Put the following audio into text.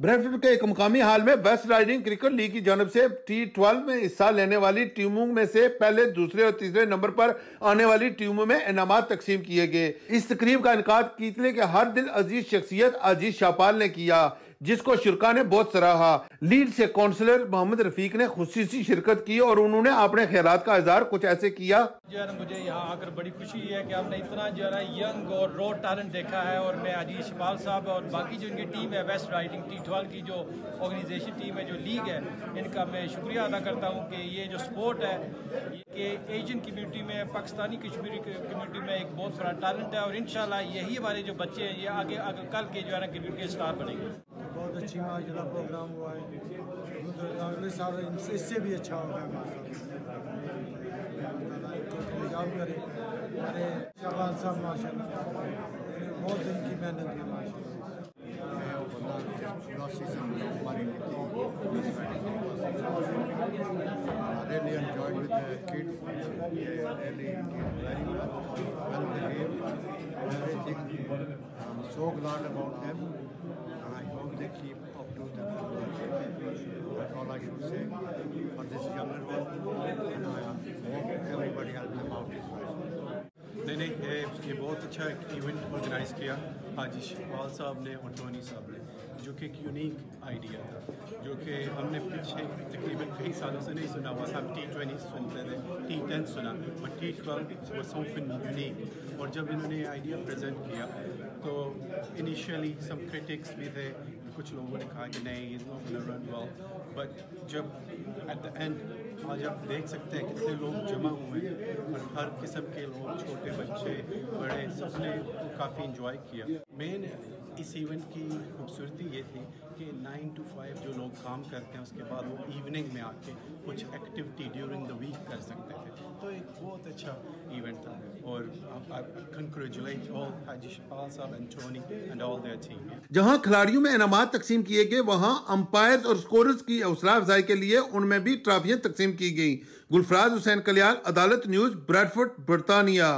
Bradford के एक मुकामी हाल में वेस्ट राइडिंग क्रिकेट लीग की जानब से T12 में हिस्सा लेने वाली टीमों में से पहले, दूसरे और तीसरे नंबर पर आने वाली टीमों में इनामात तकसीम किए गए। इस तकरीब का इनकाद कीतले के हर दिल अजीज शख्सियत अजीज शाहपाल ने किया, जिसको शुरका ने बहुत सराहा। लीड से काउंसलर मोहम्मद रफीक ने खुसूसी शिरकत की और उन्होंने अपने ख्यालात का इजहार कुछ ऐसे किया। जो है ना, मुझे यहाँ आकर बड़ी खुशी है कि हमने इतना जो है ना यंग और रॉ टैलेंट देखा है, और मैं अजीज शाहपाल साहब और बाकी जो इनकी टीम है वेस्ट राइडिंग T12 की जो ऑर्गेनाइजेशन टीम है, जो लीग है, इनका मैं शुक्रिया अदा करता हूँ कि ये जो स्पोर्ट है कि एशियन कम्युनिटी में, पाकिस्तानी कश्मीरी कम्युनिटी में एक बहुत बड़ा टैलेंट है, और इंशाल्लाह यही हमारे जो बच्चे हैं ये आगे कल के जो है ना क्रिकेट के स्टार बनेंगे। बहुत अच्छी माशाल्लाह प्रोग्राम हुआ है, अगले साल इससे भी अच्छा होगा। याद करें अरे शाहबाज साहब माशाल्लाह बहुत दिन की मेहनत है माशाल्लाह। I really enjoyed with the kids. They really did very well behaved. Everything. I'm so glad about them, and I hope they keep up to the That's all I should say for this younger one, and I hope everybody helps them out as well. मैंने ये बहुत अच्छा एक event organise किया हाजी शाहपाल साहब ने और Tony साहब ने, जो कि एक यूनिक आइडिया था, जो कि हमने पीछे तकरीबन कई सालों से नहीं सुना हुआ था। हम T20 सुनते थे, T10 सुना, और T12 was something यूनिक। और जब इन्होंने ये आइडिया प्रेजेंट किया तो इनिशियली सम क्रिटिक्स भी थे, कुछ लोगों ने कहा कि नहीं it's not gonna run well, but जब एट द एंड आज आप देख सकते हैं कितने लोग जमा हुए हैं, और हर किस्म के लोग, छोटे बच्चे बड़े, सबने काफ़ी इंजॉय किया। मेन इस इवेंट की खूबसूरती ये थी कि 9 to 5 जो लोग काम करते हैं उसके बाद वो इवनिंग में आके कुछ एक्टिविटी ड्यूरिंग द वीक कर सकते थे, तो एक बहुत अच्छा इवेंट था। और आई कंग्रेचुलेट ऑल हाजी शाहपाल साहब and Tony and all their team. जहां खिलाड़ियों में इनामात तकसीम किए गए, वहां अंपायर्स और स्कोरर्स की हौसला अफजाई के लिए उनमें भी ट्रॉफियां तकसीम की गई। गुलफराज हुसैन कलियाल, अदालत न्यूज़, ब्रेडफोर्ड, बरतानिया।